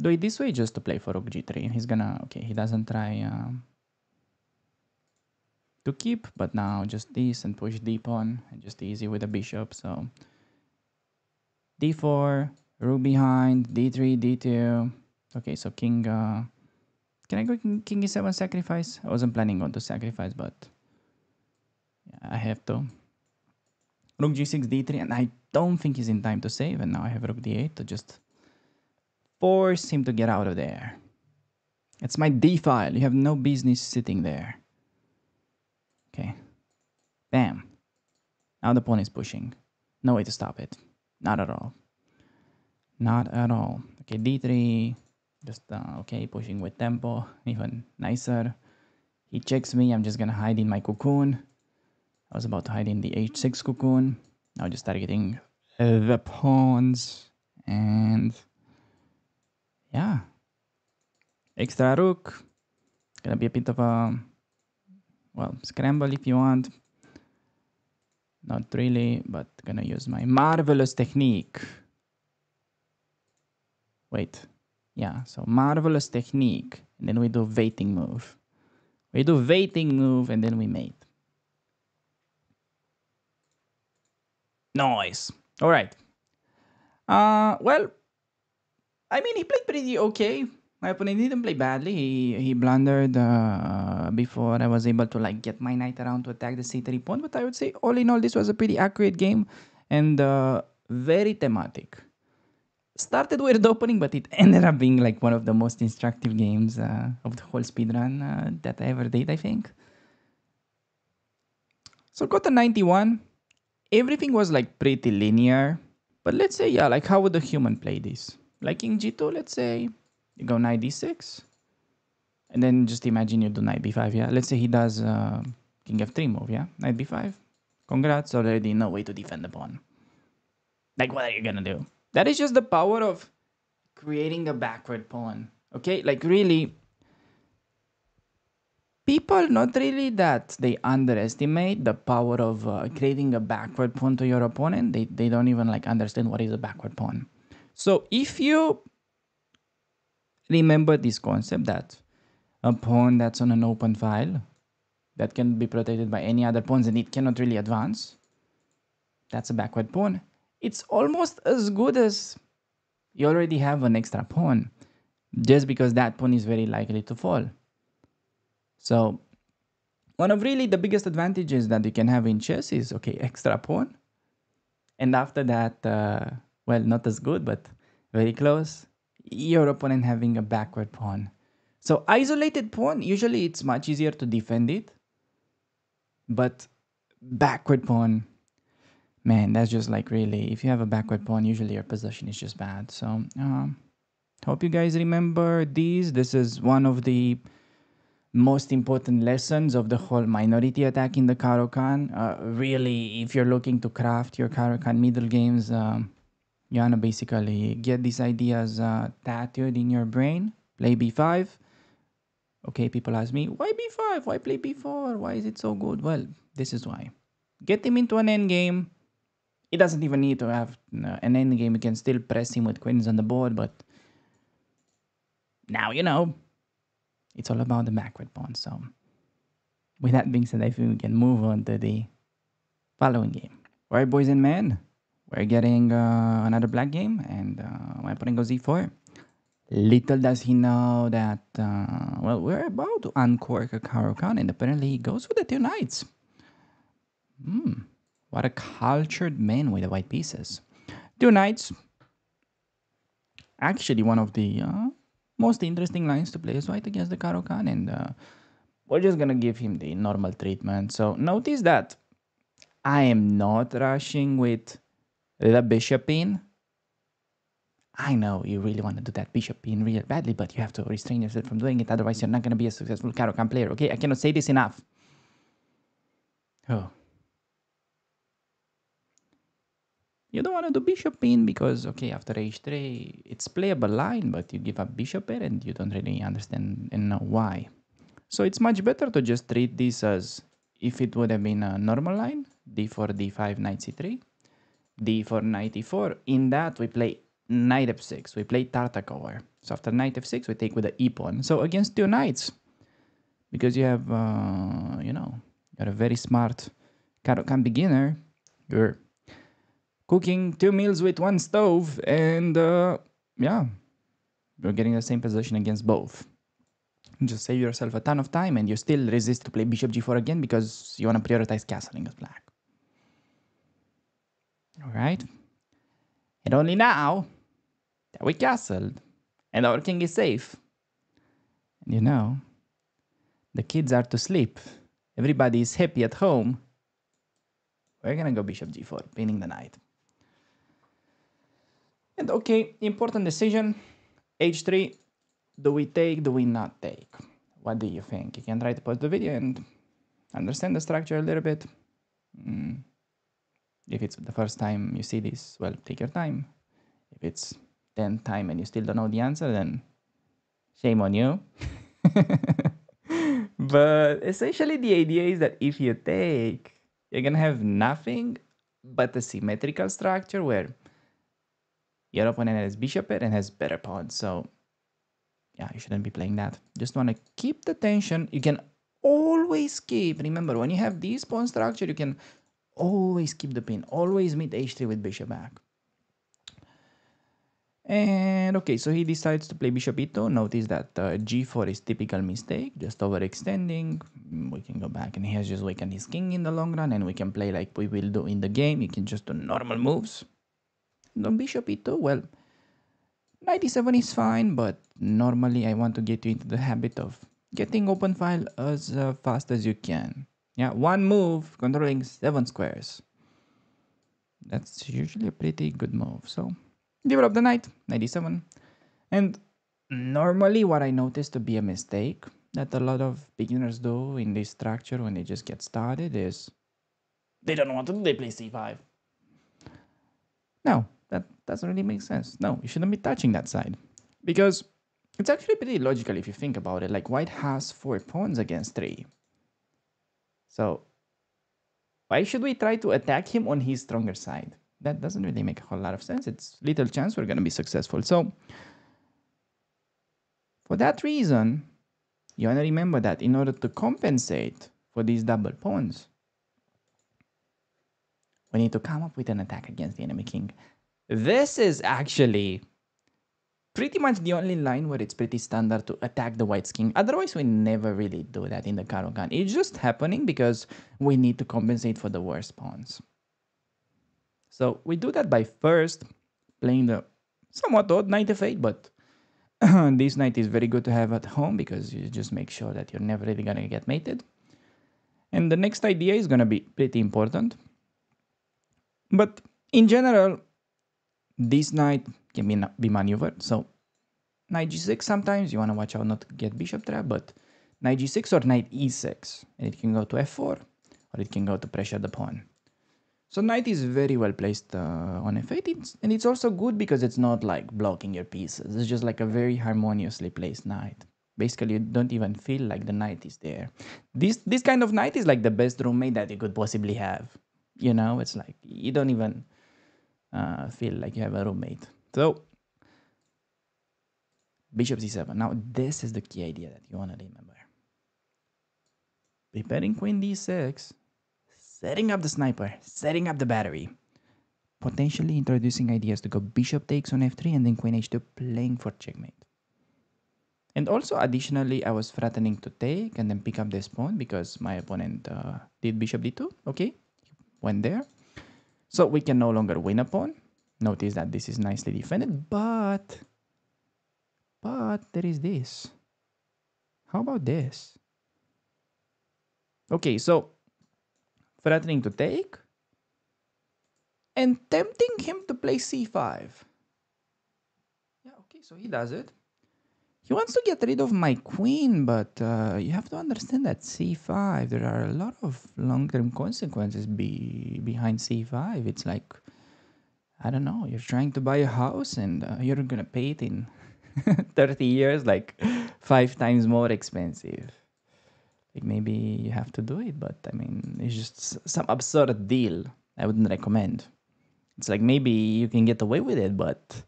Do it this way just to play for rook g3. He's gonna... Okay, he doesn't try to keep, but now just this and push d pawn and just easy with the bishop. So d4, rook behind, d3, d2. Okay, so king... can I go king e7 sacrifice? I wasn't planning on to sacrifice, but yeah, I have to. Rook g6, d3, and I don't think he's in time to save. And now I have rook d8 to just force him to get out of there. It's my d file. You have no business sitting there. Okay. Bam. Now the pawn is pushing. No way to stop it. Not at all. Not at all. Okay, d3. Just, okay, pushing with tempo. Even nicer. He checks me. I'm just gonna hide in my cocoon. I was about to hide in the h6 cocoon. Now just targeting the pawns. And yeah. Extra rook. Gonna be a bit of a, well, scramble if you want. Not really, but gonna use my marvelous technique. Wait. Yeah, so marvelous technique. And then we do waiting move. We do waiting move and then we mate. Nice. All right. Well, I mean, he played pretty okay. My opponent didn't play badly. He blundered before I was able to like get my knight around to attack the c3 pawn. But I would say all in all, this was a pretty accurate game and very thematic. Started weird opening, but it ended up being like one of the most instructive games of the whole speedrun that I ever did, I think. So got a 91. Everything was like pretty linear. But let's say, yeah, like how would a human play this? Like king g2, let's say, you go knight d6. And then just imagine you do knight b5, yeah? Let's say he does king f3 move, yeah? Knight b5. Congrats, already no way to defend the pawn. Like, what are you gonna do? That is just the power of creating a backward pawn. Okay, like really, people not really that they underestimate the power of creating a backward pawn to your opponent. They don't even like understand what is a backward pawn. So if you remember this concept that a pawn that's on an open file that can be protected by any other pawns and it cannot really advance, that's a backward pawn. It's almost as good as you already have an extra pawn, just because that pawn is very likely to fall. So one of really the biggest advantages that you can have in chess is, okay, extra pawn. And after that, well, not as good, but very close, your opponent having a backward pawn. So isolated pawn, usually it's much easier to defend it. But backward pawn, man, that's just like really, if you have a backward pawn, usually your position is just bad. So hope you guys remember these. This is one of the most important lessons of the whole minority attack in the Caro-kann. Really, if you're looking to craft your Caro-kann middle games, you wanna basically get these ideas tattooed in your brain. Play b5. Okay, people ask me, why b5? Why play b4? Why is it so good? Well, this is why. Get him into an endgame. It doesn't even need to have an endgame. You can still press him with queens on the board, but now you know. It's all about the backward pawn. So with that being said, I think we can move on to the following game. All right, boys and men, we're getting another black game, and my opponent goes e4. Little does he know that, well, we're about to uncork a Caro-kann, and apparently he goes with the two knights. What a cultured man with the white pieces. Two knights. Actually, one of the most interesting lines to play is white against the Caro-kann, and we're just gonna give him the normal treatment. So notice that I am not rushing with the bishop in. I know you really want to do that bishop in real badly, but you have to restrain yourself from doing it. Otherwise, you're not gonna be a successful Caro-kann player. Okay, I cannot say this enough. Oh. You don't want to do bishop in because, okay, after h3, it's playable line, but you give up bishop here and you don't really understand and know why. So it's much better to just treat this as if it would have been a normal line, d4, d5, knight c3, d4, knight e4. In that, we play knight f6. We play Tartakova. So after knight f6, we take with the e-pawn. So against two knights, because you have, you're a very smart Caro-kann beginner, you're cooking two meals with one stove, and yeah, you're getting the same position against both. Just save yourself a ton of time, and you still resist to play bishop g4 again because you want to prioritize castling as black. All right, and only now that we castled and our king is safe, and the kids are to sleep, everybody is happy at home, we're gonna go bishop g4, pinning the knight. And okay, important decision, h3, do we take, do we not take? What do you think? You can try to pause the video and understand the structure a little bit. If it's the first time you see this, well, take your time. If it's 10th time and you still don't know the answer, then shame on you. But essentially the idea is that if you take, you're gonna have nothing but a symmetrical structure where your opponent has bishop pair and has better pawns. So yeah, you shouldn't be playing that. Just want to keep the tension. You can always keep, remember, when you have this pawn structure, you can always keep the pin. Always meet h3 with bishop back. And okay, so he decides to play bishop e2. Notice that g4 is typical mistake, just overextending. We can go back and he has just weakened his king in the long run, and we can play like we will do in the game. You can just do normal moves. On bishop e2, well, knight e7 is fine, but normally I want to get you into the habit of getting open file as fast as you can. Yeah, one move controlling 7 squares. That's usually a pretty good move. So develop the knight, knight e7. And normally what I noticed to be a mistake that a lot of beginners do in this structure when they just get started is they don't want to do, they play c5. No, that doesn't really make sense. No, you shouldn't be touching that side. Because it's actually pretty logical if you think about it. Like white has 4 pawns against 3. So why should we try to attack him on his stronger side? That doesn't really make a whole lot of sense. It's little chance we're going to be successful. So for that reason, you want to remember that in order to compensate for these double pawns, we need to come up with an attack against the enemy king. This is actually pretty much the only line where it's pretty standard to attack the white's king. Otherwise, we never really do that in the Caro-kann. It's just happening because we need to compensate for the worst pawns. So we do that by first playing the somewhat odd knight f8, but this knight is very good to have at home because you just make sure that you're never really going to get mated. And the next idea is going to be pretty important. But in general, this knight can be maneuvered. So knight g6, sometimes you want to watch out not to get bishop trap, but knight g6 or knight e6. And it can go to f4 or it can go to pressure the pawn. So knight is very well placed on f8, and it's also good because it's not like blocking your pieces. It's just like a very harmoniously placed knight. Basically, you don't even feel like the knight is there. This kind of knight is like the best roommate that you could possibly have. You know, it's like you don't even feel like you have a roommate. So bishop c7. Now this is the key idea that you want to remember. Preparing queen d6. Setting up the sniper, setting up the battery. Potentially introducing ideas to go bishop takes on f3 and then queen h2 playing for checkmate. And also additionally, I was threatening to take and then pick up this pawn because my opponent did bishop d2. Okay, went there. So we can no longer win a pawn. Notice that this is nicely defended, but there is this. How about this? Okay, so threatening to take and tempting him to play c5. Yeah, okay, so he does it. He wants to get rid of my queen, but you have to understand that c5, there are a lot of long-term consequences behind c5. It's like, I don't know, you're trying to buy a house and you're gonna pay it in 30 years, like 5 times more expensive. Like maybe you have to do it, but I mean, it's just some absurd deal I wouldn't recommend. It's like maybe you can get away with it, but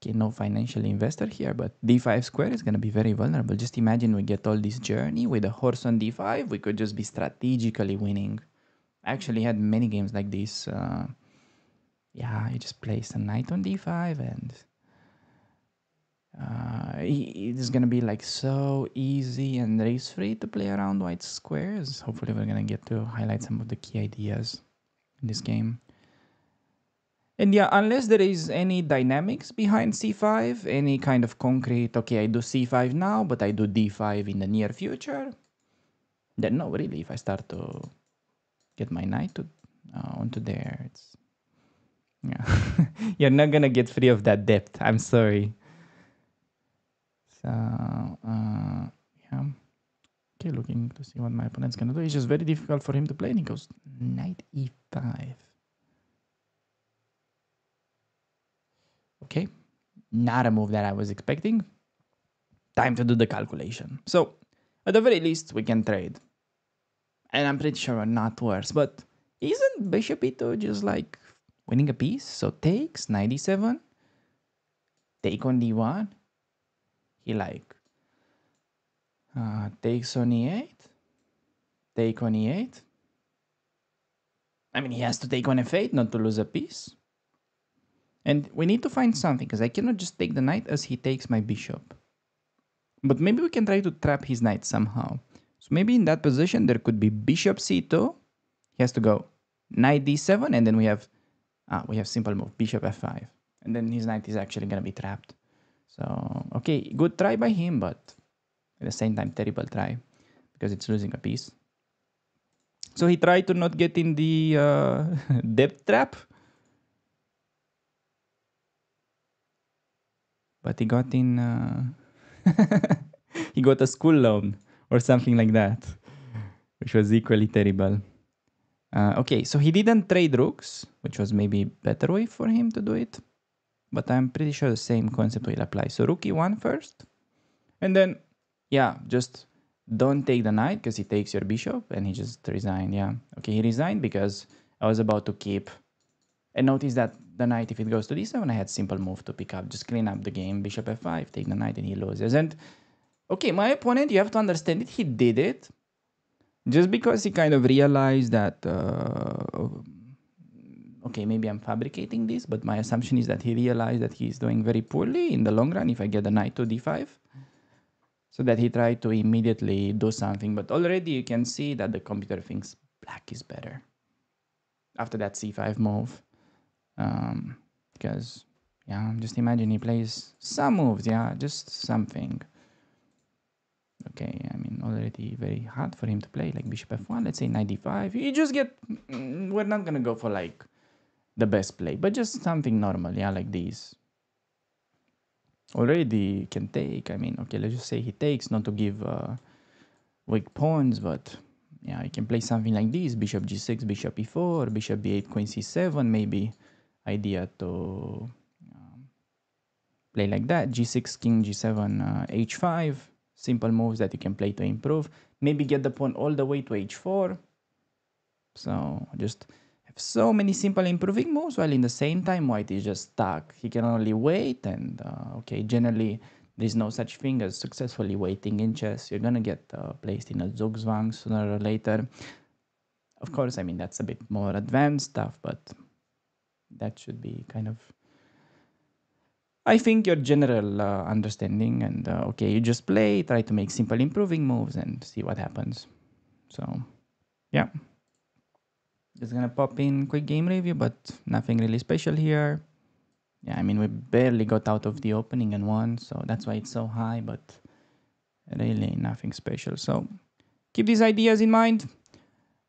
okay, no financial investor here, but d5 square is going to be very vulnerable. Just imagine we get all this journey with a horse on d5. We could just be strategically winning. I actually had many games like this. Yeah, you just place a knight on d5 and it's going to be like so easy and race free to play around white squares. Hopefully we're going to get to highlight some of the key ideas in this game. And yeah, unless there is any dynamics behind c5, any kind of concrete, okay, I do c5 now, but I do d5 in the near future, then no, really, if I start to get my knight to, onto there, it's, yeah, you're not gonna get free of that depth. I'm sorry. So, yeah. Okay, looking to see what my opponent's gonna do. It's just very difficult for him to play, and he goes knight e5. Okay, not a move that I was expecting. Time to do the calculation. So, at the very least, we can trade. And I'm pretty sure we're not worse. But isn't bishop e2 just like winning a piece? So takes, 97, take on d1. He like takes on e8, take on e8. I mean, he has to take on f8 not to lose a piece. And we need to find something, because I cannot just take the knight as he takes my bishop. But maybe we can try to trap his knight somehow. So maybe in that position, there could be bishop c2. He has to go knight d7, and then we have simple move, bishop f5. And then his knight is actually going to be trapped. So, okay, good try by him, but at the same time, terrible try, because it's losing a piece. So he tried to not get in the depth trap, but he got in, he got a school loan or something like that, which was equally terrible. Okay, so he didn't trade rooks, which was maybe better way for him to do it. But I'm pretty sure the same concept will apply. So rook e1 first. And then, yeah, just don't take the knight because he takes your bishop. And he just resigned, yeah. Okay, he resigned because I was about to keep. And notice that the knight, if it goes to d7, I had simple move to pick up. Just clean up the game. Bishop f5, take the knight, and he loses. And, okay, my opponent, you have to understand it. He did it just because he kind of realized that... okay, maybe I'm fabricating this, but my assumption is that he realized that he's doing very poorly in the long run if I get the knight to d5. So that he tried to immediately do something, but already you can see that the computer thinks black is better after that c5 move. Because, yeah, just imagine he plays some moves, yeah, just something. Okay, I mean, already very hard for him to play, like bishop f1, let's say knight d5. You just get, we're not gonna go for like the best play, but just something normal, yeah, like these. Already can take, I mean, okay, let's just say he takes, not to give weak pawns, but yeah, you can play something like this, bishop g6, bishop e4, bishop b8, queen c7, maybe idea to play like that, g6, king g7, h5, simple moves that you can play to improve, maybe get the pawn all the way to h4, so just have so many simple improving moves, while in the same time white is just stuck. He can only wait, and okay, generally there's no such thing as successfully waiting in chess. You're gonna get placed in a zugzwang sooner or later. Of course, I mean, that's a bit more advanced stuff, but that should be kind of, I think, your general understanding. And okay, you just play, try to make simple improving moves and see what happens. So, yeah. Just gonna pop in quick game review, but nothing really special here. Yeah, I mean, we barely got out of the opening and won, so that's why it's so high, but really nothing special. So keep these ideas in mind.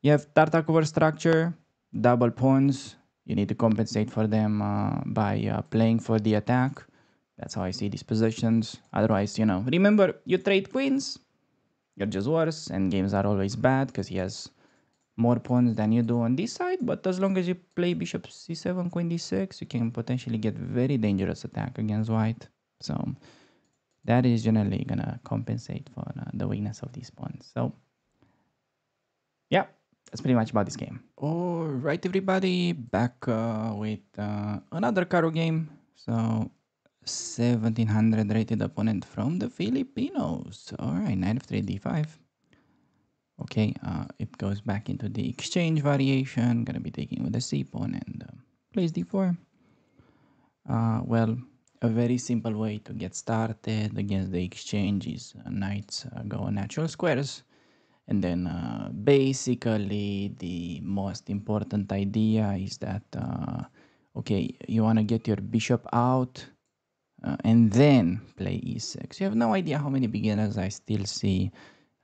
You have Tarta cover structure, double pawns. You need to compensate for them by playing for the attack. That's how I see these positions. Otherwise, remember, you trade queens, you're just worse, and games are always bad because he has more pawns than you do on this side. But as long as you play bishop c7, queen d6, you can potentially get very dangerous attack against white. So that is generally gonna compensate for the weakness of these pawns. So yeah, that's pretty much about this game. All right, everybody, back with another Caro game. So 1700 rated opponent from the Filipinos. All right, knight of 3 d5. Okay, it goes back into the exchange variation. Gonna be taking with the c pawn and plays d4. Well, a very simple way to get started against the exchange is knights go on natural squares. And then basically the most important idea is that, okay, you want to get your bishop out and then play e6. You have no idea how many beginners I still see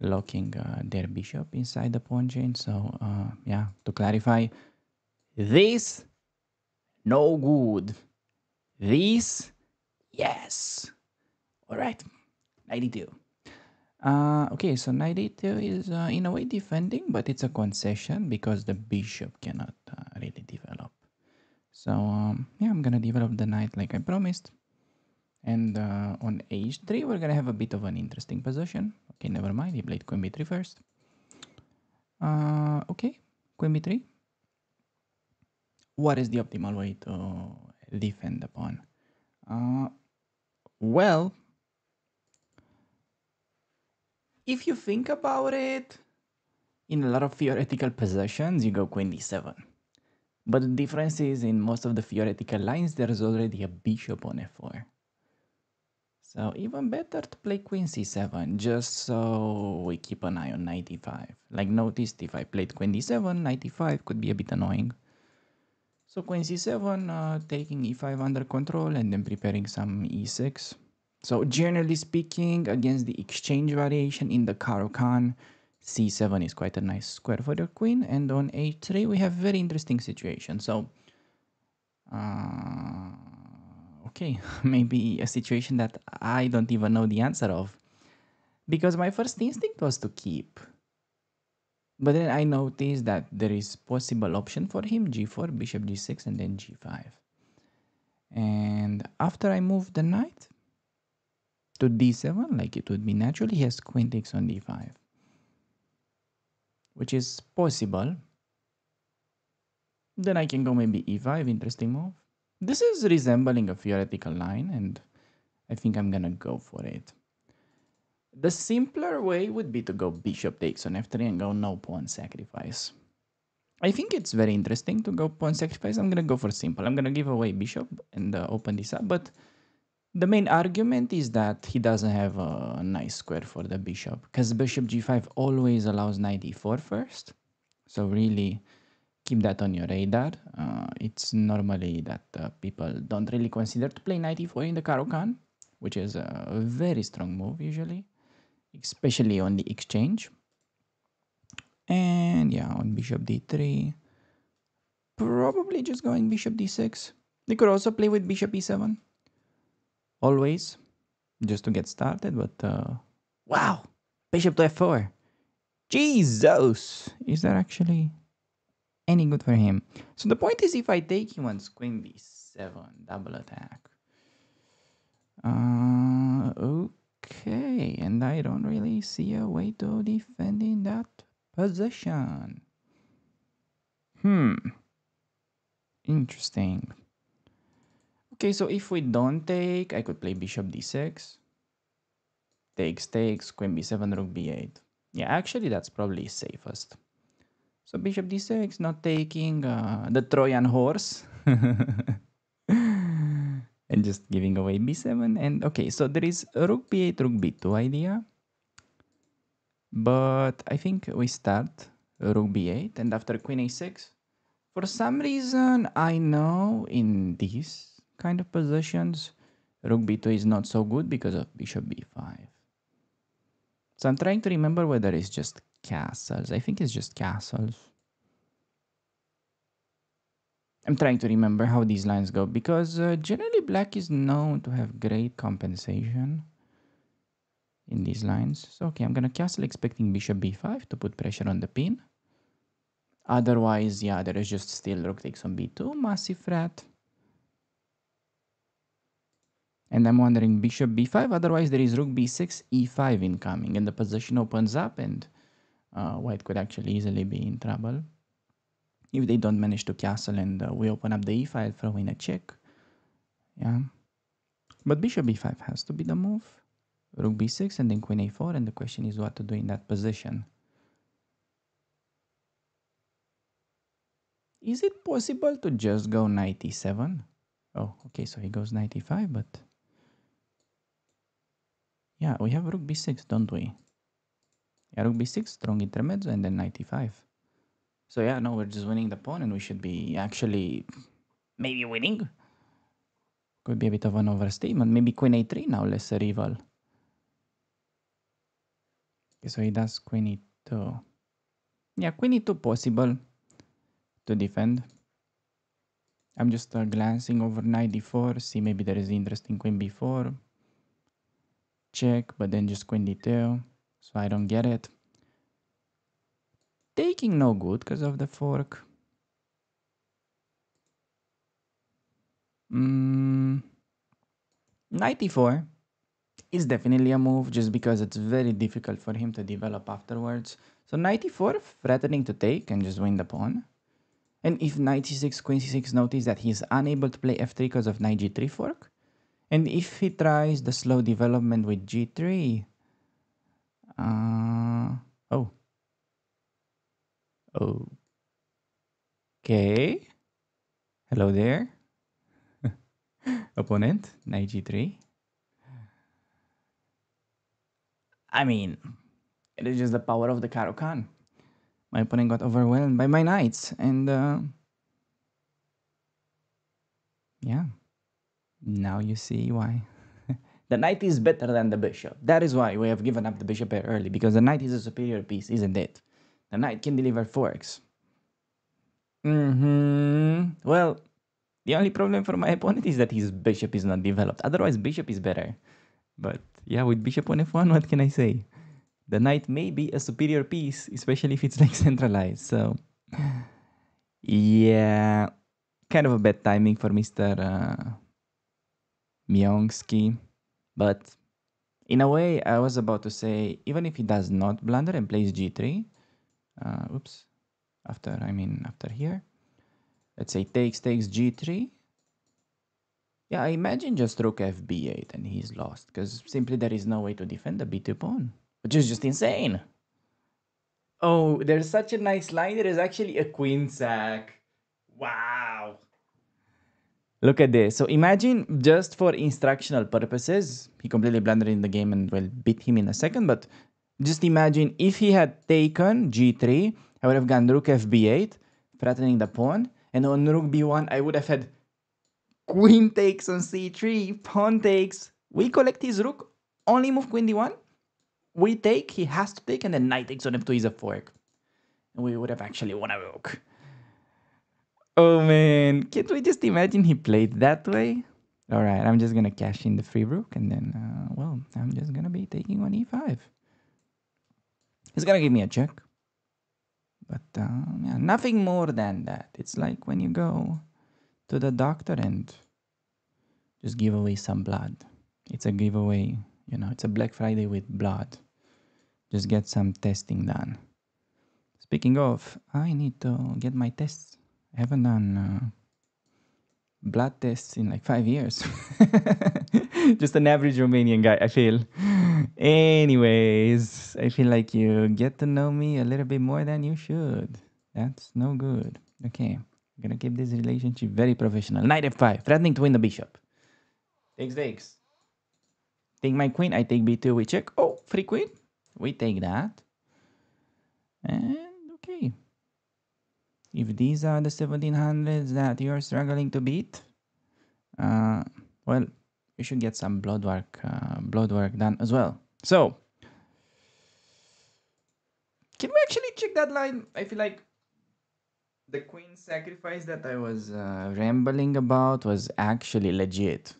locking their bishop inside the pawn chain. So yeah, to clarify, this, no good. This, yes. All right, 92. Okay, so knight e2 is in a way defending, but it's a concession because the bishop cannot really develop. So yeah, I'm gonna develop the knight like I promised. And on h3, we're gonna have a bit of an interesting position. Okay, never mind, he played queen b3 first. Okay, queen b3. What is the optimal way to defend the pawn? Well, if you think about it, in a lot of theoretical positions, you go queen d7. But the difference is in most of the theoretical lines, there's already a bishop on f4. So even better to play queen c7, just so we keep an eye on knight e5. Like noticed, if I played queen d7, knight e5 could be a bit annoying. So queen c7, taking e5 under control and then preparing some e6. So generally speaking, against the exchange variation in the Caro-kann, c7 is quite a nice square for the queen. And on h3, we have very interesting situation. So okay, maybe a situation that I don't even know the answer of. Because my first instinct was to keep. But then I noticed that there is possible option for him, g4, bishop g6, and then g5. And after I move the knight to d7, like it would be natural, he has queen takes on d5. Which is possible. Then I can go maybe e5, interesting move. This is resembling a theoretical line, and I think I'm gonna go for it. The simpler way would be to go bishop takes on f3 and go no pawn sacrifice. I think it's very interesting to go pawn sacrifice. I'm gonna go for simple. I'm gonna give away bishop and open this up, but the main argument is that he doesn't have a nice square for the bishop, because bishop g5 always allows knight e4 first. So really keep that on your radar. It's normally that people don't really consider to play knight e4 in the Caro-kann, which is a very strong move usually, especially on the exchange. And yeah, on bishop d3, probably just going bishop d6. They could also play with bishop e7, always, just to get started. But wow, bishop to f4. Jesus, is that actually any good for him? So the point is, if I take, he wants queen b7, double attack. Okay, and I don't really see a way to defend in that position. Interesting. Okay, so if we don't take, I could play bishop d6. Takes, queen b7, rook b8. Yeah, actually that's probably safest. So bishop d6, not taking the Trojan horse. And just giving away b7. And okay, so there is a rook b8, rook b2 idea. But I think we start rook b8, and after queen a6, For some reason, I know in these kind of positions, rook b2 is not so good because of bishop b5. So I'm trying to remember whether it's just castles. I think it's just castles. I'm trying to remember how these lines go because generally black is known to have great compensation in these lines. So okay, I'm gonna castle expecting bishop b5 to put pressure on the pin. Otherwise, yeah, there is just still rook takes on b2, massive threat. And I'm wondering bishop b5, otherwise there is rook b6, e5 incoming, and the position opens up and white could actually easily be in trouble. If they don't manage to castle and we open up the e-file, throw in a check. Yeah. But bishop b5 has to be the move. Rook b6 and then queen a4, and the question is what to do in that position. Is it possible to just go knight e7? Oh, okay, so he goes knight e5, but... yeah, we have rook b6, don't we? Yeah, rook b6, strong intermezzo, and then knight e5. So yeah, no, we're just winning the pawn, and we should be actually maybe winning. Could be a bit of an overstatement. Maybe queen a3 now, lesser rival. Okay, so he does queen e2. Yeah, queen e2 possible to defend. I'm just glancing over knight d4, see maybe there is interesting queen b4. Check, but then just queen d2. So I don't get it. Taking no good because of the fork. Knight e4 is definitely a move just because it's very difficult for him to develop afterwards. So knight e4, threatening to take and just win the pawn. And if knight c6, queen c6, notice that he's unable to play f3 because of knight g3 fork. And if he tries the slow development with g3, oh, okay, hello there, opponent, knight g3. I mean, it is just the power of the Caro-kann. My opponent got overwhelmed by my knights, and yeah, now you see why. The knight is better than the bishop. That is why we have given up the bishop here early, because the knight is a superior piece, isn't it? The knight can deliver forks. Well, the only problem for my opponent is that his bishop is not developed. Otherwise, bishop is better. But yeah, with bishop on f1, what can I say? The knight may be a superior piece, especially if it's like centralized. So yeah, kind of a bad timing for Mr. Myonsky. But in a way, I was about to say, even if he does not blunder and plays g3, oops, after here, let's say takes g3. Yeah, I imagine just rook fb8 and he's lost, because simply there is no way to defend the b2 pawn, which is just insane. Oh, there's such a nice line. There is actually a queen sack. Wow. Look at this. So imagine, just for instructional purposes, he completely blundered in the game and will beat him in a second, but just imagine if he had taken g3, I would have gone rook fb8, threatening the pawn, and on rook b1, I would have had queen takes on c3, pawn takes. We collect his rook, only move queen d1. We take, he has to take, and then knight takes on f2 is a fork. And we would have actually won a rook. Oh man, can't we just imagine he played that way? Alright, I'm just gonna cash in the free rook, and then, well, I'm just gonna be taking on e5. He's gonna give me a check. But, yeah, nothing more than that. It's like when you go to the doctor and just give away some blood. It's a giveaway, you know, it's a Black Friday with blood. Just get some testing done. Speaking of, I need to get my tests. I haven't done blood tests in like 5 years. Just an average Romanian guy, I feel. Anyways, I feel like you get to know me a little bit more than you should. That's no good. Okay, I'm gonna keep this relationship very professional. Knight f5, threatening to win the bishop. Takes. Take my queen, I take b2, we check. Oh, free queen. We take that. And okay. If these are the 1700s that you're struggling to beat, uh, well, you should get some blood work done as well. So, can we actually check that line? I feel like the queen sacrifice that I was rambling about was actually legit.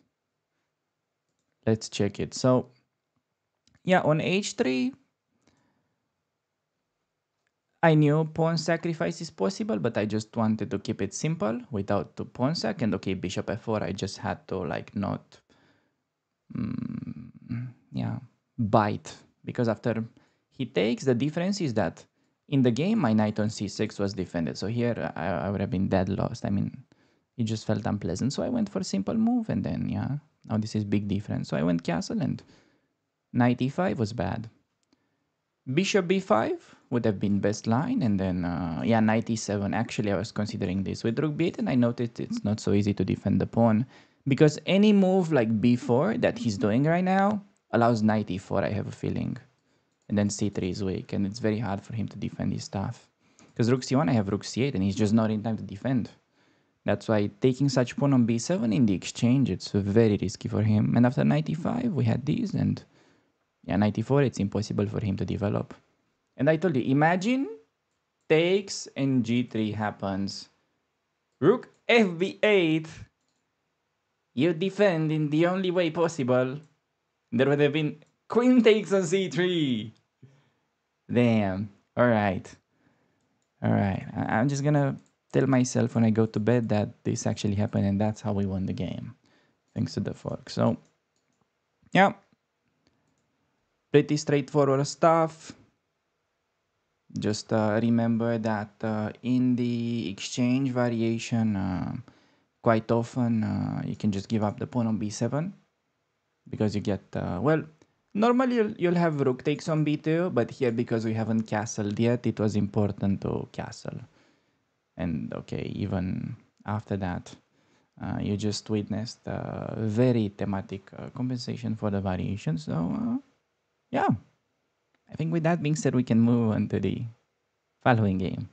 Let's check it. So, yeah, on h3, I knew pawn sacrifice is possible, but I just wanted to keep it simple without the pawn sack. And okay, bishop f4, I just had to like not, yeah, bite. Because after he takes, the difference is that in the game, my knight on c6 was defended. So here, I would have been dead lost. I mean, it just felt unpleasant. So I went for a simple move, and then, yeah, now this is big difference. So I went castle, and knight e5 was bad. Bishop b5 would have been best line, and then, yeah, knight e7. Actually, I was considering this. With rook b8, and I noticed it's not so easy to defend the pawn, because any move like b4 that he's doing right now allows knight e4, I have a feeling. And then c3 is weak, and it's very hard for him to defend his stuff. Because rook c1, I have rook c8, and he's just not in time to defend. That's why taking such pawn on b7 in the exchange, it's very risky for him. And after knight e5, we had these, and yeah, knight e4, it's impossible for him to develop. And I told you, imagine takes and g3 happens. Rook fb8, you defend in the only way possible. There would have been queen takes on c3. Damn. All right. All right. I'm just gonna tell myself when I go to bed that this actually happened, and that's how we won the game. Thanks to the fork. So, yeah. Pretty straightforward stuff. Just remember that in the exchange variation, quite often you can just give up the pawn on b7 because you get, well, normally you'll have rook takes on b2, but here because we haven't castled yet, it was important to castle. And okay, even after that, you just witnessed a very thematic compensation for the variation. So, yeah, I think with that being said, we can move on to the following game.